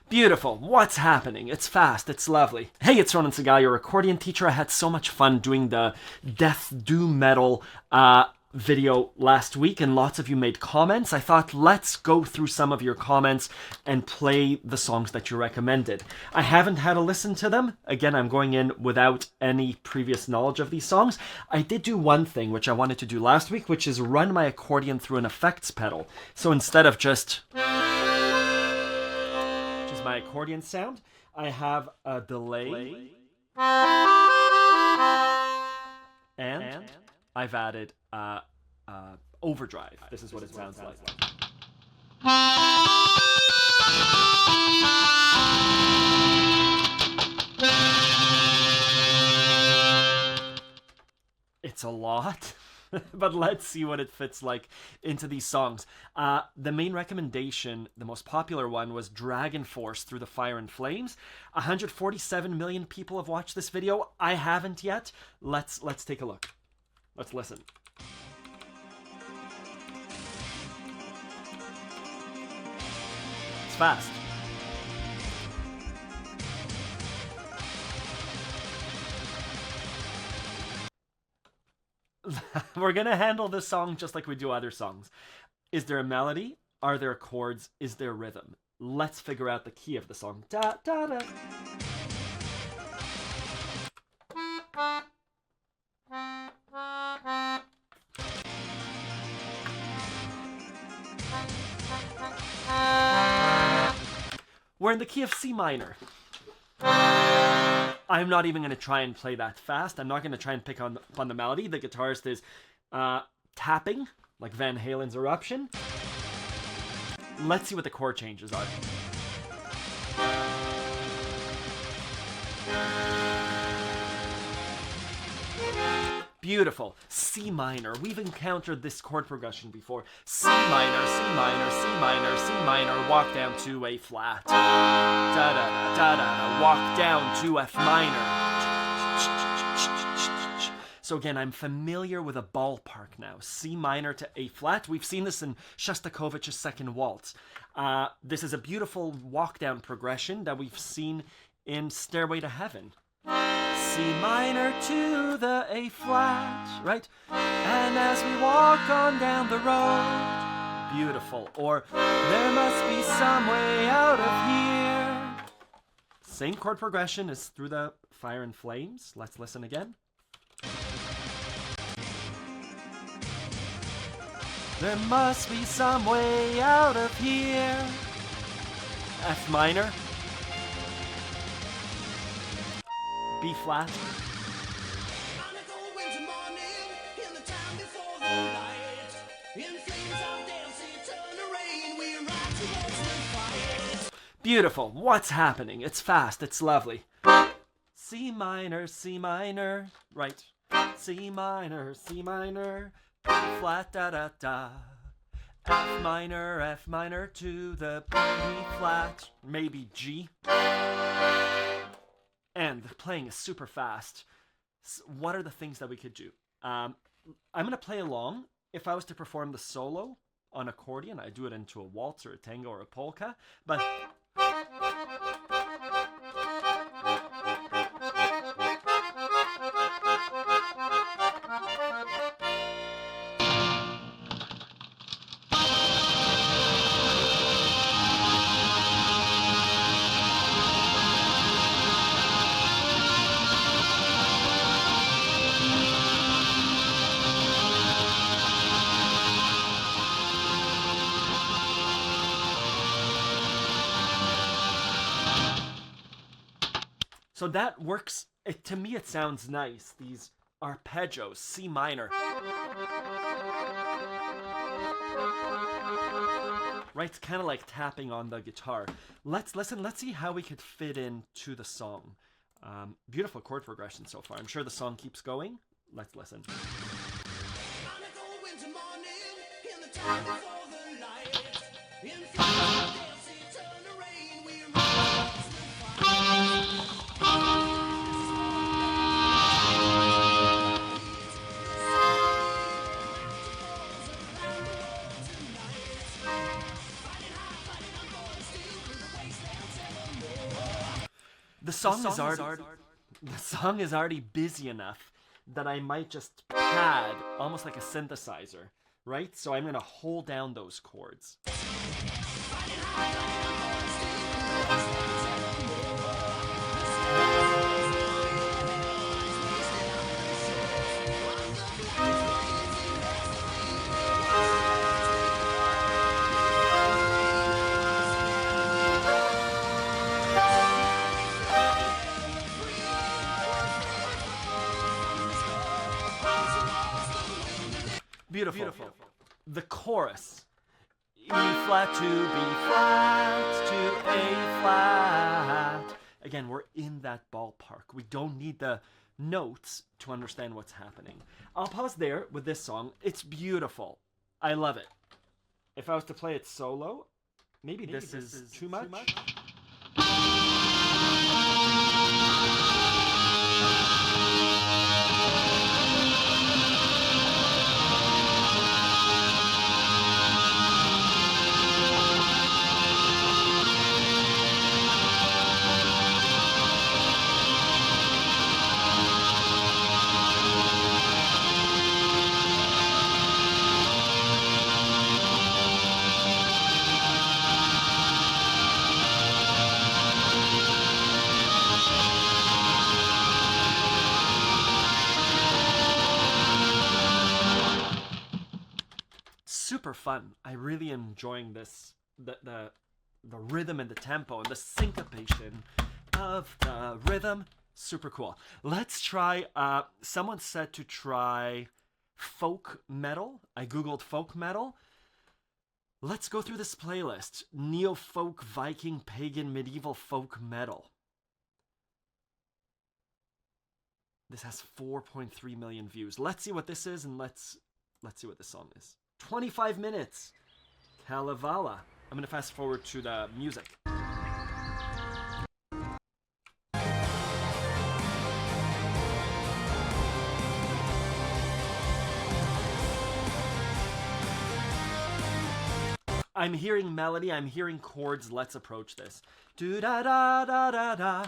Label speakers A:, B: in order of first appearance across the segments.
A: Beautiful. What's happening? It's fast. It's lovely. Hey, it's Ronan Segal, your accordion teacher. I had so much fun doing the death doom metal video last week, and lots of you made comments. I thought, let's go through some of your comments and play the songs that you recommended. I haven't had a listen to them. Again, I'm going in without any previous knowledge of these songs. I did do one thing which I wanted to do last week, which is run my accordion through an effects pedal. So instead of just my accordion sound, I have a delay, and I've added overdrive. This is what it sounds like. It's a lot. But let's see what it fits like into these songs. The main recommendation, the most popular one, was DragonForce Through the Fire and Flames. 147 million people have watched this video. I haven't yet. Let's take a look. Let's listen. It's fast. We're gonna handle this song just like we do other songs. Is there a melody? Are there chords? Is there rhythm? Let's figure out the key of the song. Da da da. We're in the key of C minor. I'm not even going to try and play that fast. I'm not going to try and pick on the melody. The guitarist is tapping, like Van Halen's Eruption. Let's see what the chord changes are. Beautiful. C minor. We've encountered this chord progression before. C minor, C minor, C minor, C minor, walk down to A flat. Da da da da da, walk down to F minor. So again, I'm familiar with a ballpark now. C minor to A flat. We've seen this in Shostakovich's Second Waltz. This is a beautiful walk down progression that we've seen in Stairway to Heaven. C minor to the A flat, right? And as we walk on down the road, beautiful. Or there must be some way out of here. Same chord progression as Through the Fire and Flames. Let's listen again. There must be some way out of here. F minor. B flat. Beautiful. What's happening? It's fast. It's lovely. C minor, C minor. Right. C minor, C minor. B flat, da da da. F minor to the B flat. Maybe G. And the playing is super fast. What are the things that we could do? I'm going to play along. If I was to perform the solo on accordion, I do it into a waltz or a tango or a polka. But so that works. To me, it sounds nice. These arpeggios, C minor. Right, it's kind of like tapping on the guitar. Let's listen. Let's see how we could fit into the song. Beautiful chord progression so far. I'm sure the song keeps going. Let's listen. The song is already busy enough that I might just pad almost like a synthesizer, right? So I'm gonna hold down those chords. Beautiful. The chorus. E flat to B flat to A flat. Again, we're in that ballpark. We don't need the notes to understand what's happening. I'll pause there with this song. It's beautiful. I love it. If I was to play it solo, maybe this is too much. Super fun. I really am enjoying this, the rhythm and the tempo and the syncopation of the rhythm. Super cool. Let's try, someone said to try folk metal. I googled folk metal. Let's go through this playlist. Neo-folk, Viking, pagan, medieval folk metal. This has 4.3 million views. Let's see what this is, and let's see what this song is. 25 minutes. Kalevala. I'm going to fast forward to the music. I'm hearing melody, I'm hearing chords. Let's approach this. Do da da da da da.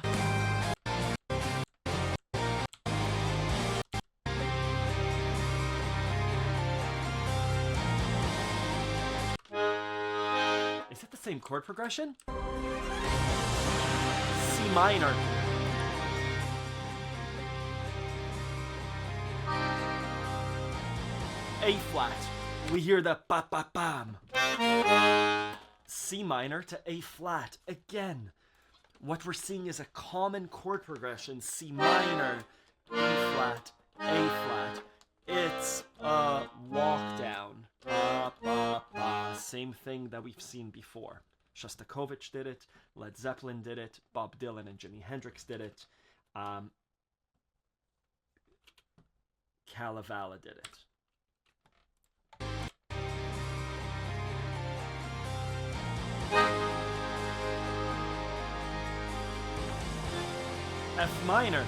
A: Is it the same chord progression? C minor. A flat. We hear the ba-ba-bam. C minor to A flat. Again, what we're seeing is a common chord progression. C minor, E flat, A flat. It's a walk down. Ba, ba, ba. Same thing that we've seen before. Shostakovich did it. Led Zeppelin did it. Bob Dylan and Jimi Hendrix did it. Kalevala did it. F minor.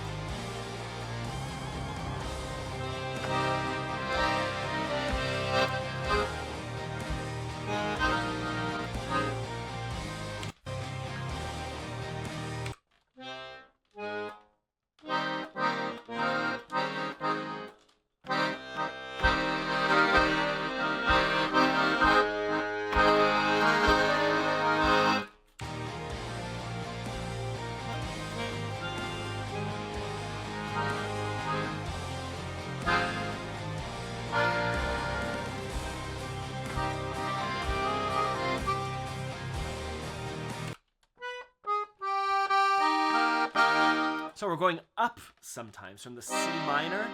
A: So we're going up sometimes from the C minor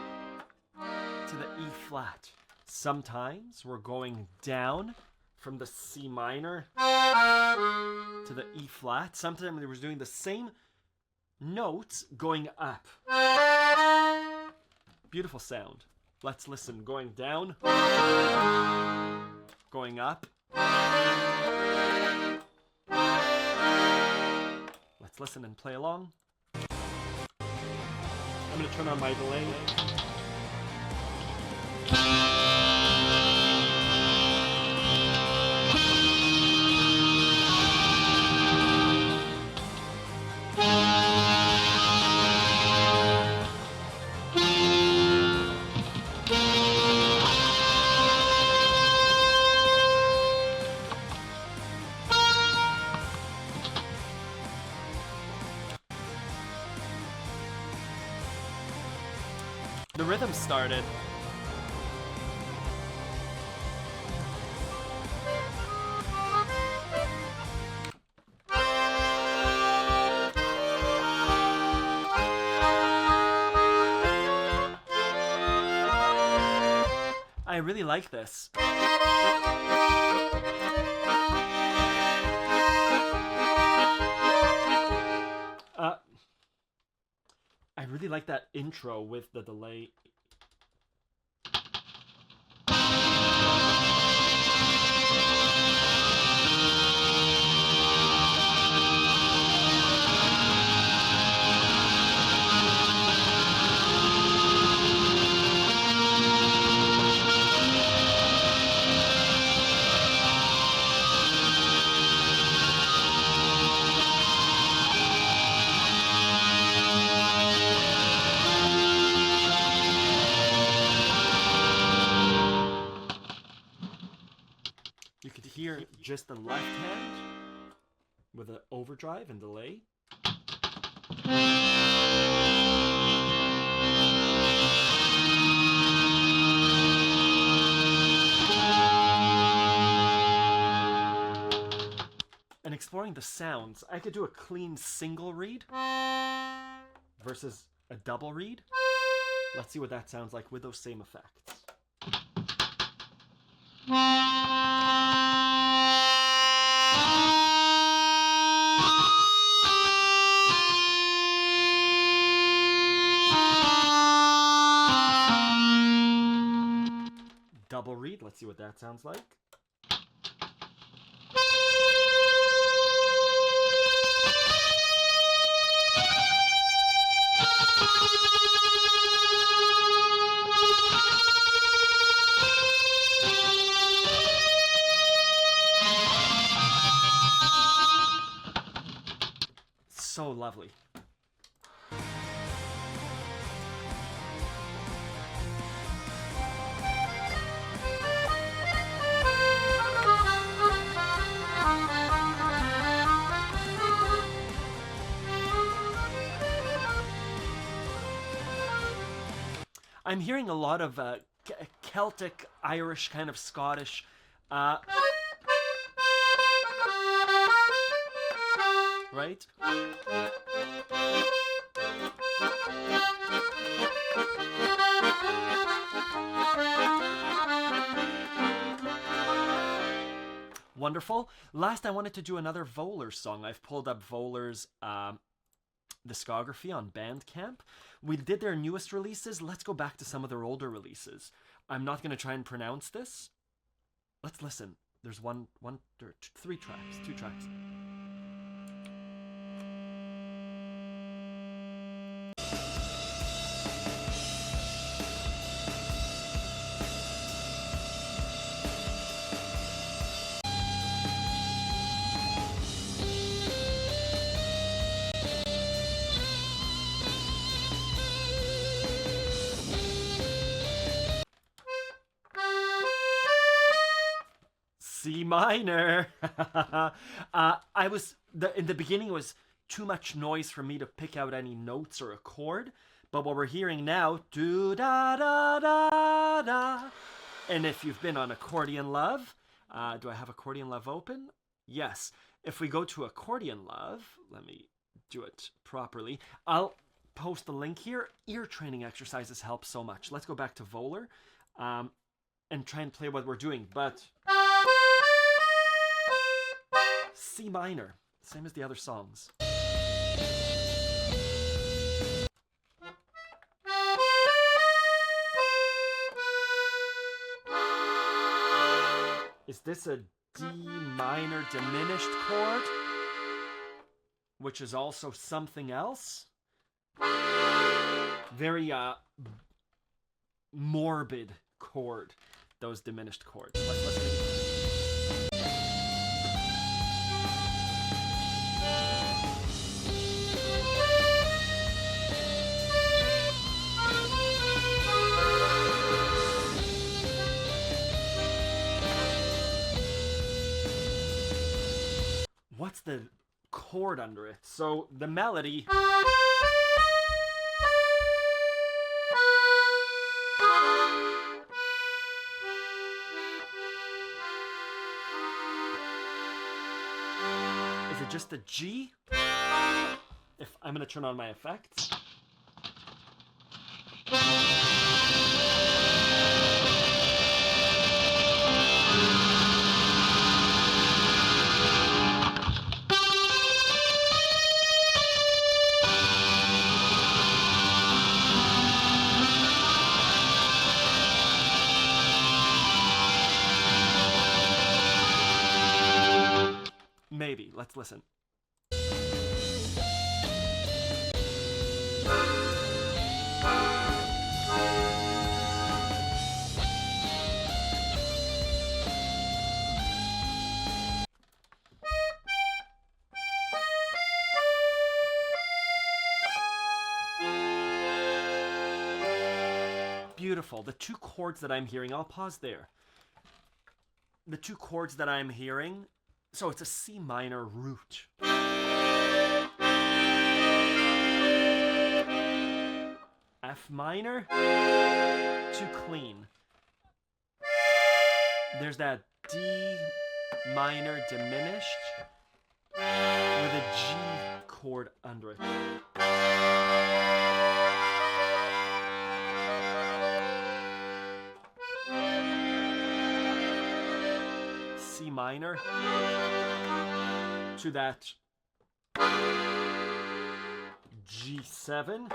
A: to the E flat. Sometimes we're going down from the C minor to the E flat. Sometimes we're doing the same notes going up. Beautiful sound. Let's listen. Going down, going up. Let's listen and play along. I'm going to turn on my delay. rhythm started. I really like this. I really like that intro with the delay. You could hear just the left hand with an overdrive and delay. And exploring the sounds, I could do a clean single read versus a double read. Let's see what that sounds like with those same effects. Double read, let's see what that sounds like. So lovely. I'm hearing a lot of Celtic, Irish, kind of Scottish. Right? Wonderful. Last, I wanted to do another Völur song. I've pulled up Völur's discography on Bandcamp. We did their newest releases. Let's go back to some of their older releases. I'm not going to try and pronounce this. Let's listen. There's two tracks. C minor. In the beginning it was too much noise for me to pick out any notes or a chord, but what we're hearing now, do da da da da. And if you've been on Accordion Love, do I have Accordion Love open? Yes. If we go to Accordion Love, let me do it properly. I'll post the link here. Ear training exercises help so much. Let's go back to Völur and try and play what we're doing, but C minor, same as the other songs. Is this a D minor diminished chord? Which is also something else? Very morbid chord, those diminished chords. Let's make it. What's the chord under it? So the melody Is it just a G? If I'm going to turn on my effects. Maybe. Let's listen. Beautiful. The two chords that I'm hearing, I'll pause there. The two chords that I'm hearing, so it's a C minor root. F minor, too clean. There's that D minor diminished with a G chord under it. C minor to that G7,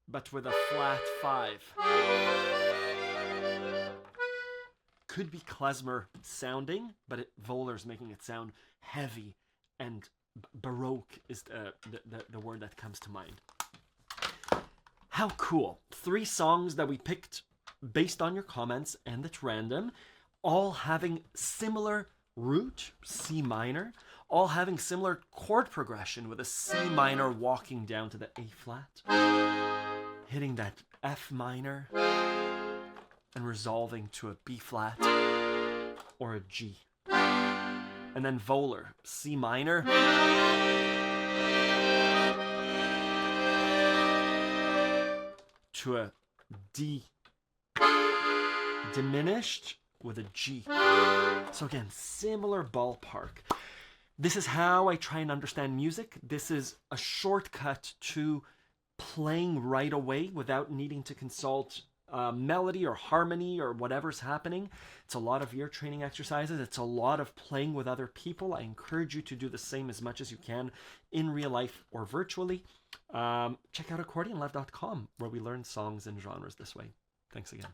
A: but with a flat 5. Could be klezmer sounding, but Völur's making it sound heavy, and Baroque is the word that comes to mind. How cool. 3 songs that we picked based on your comments, and it's random, all having similar root, C minor, all having similar chord progression with a C minor walking down to the A flat, hitting that F minor, and resolving to a B flat or a G. And then Völur, C minor, to a D diminished with a G. So again, similar ballpark. This is how I try and understand music. This is a shortcut to playing right away without needing to consult melody or harmony or whatever's happening. It's a lot of ear training exercises. It's a lot of playing with other people. I encourage you to do the same as much as you can in real life or virtually. Check out accordionlove.com, where we learn songs and genres this way. Thanks again.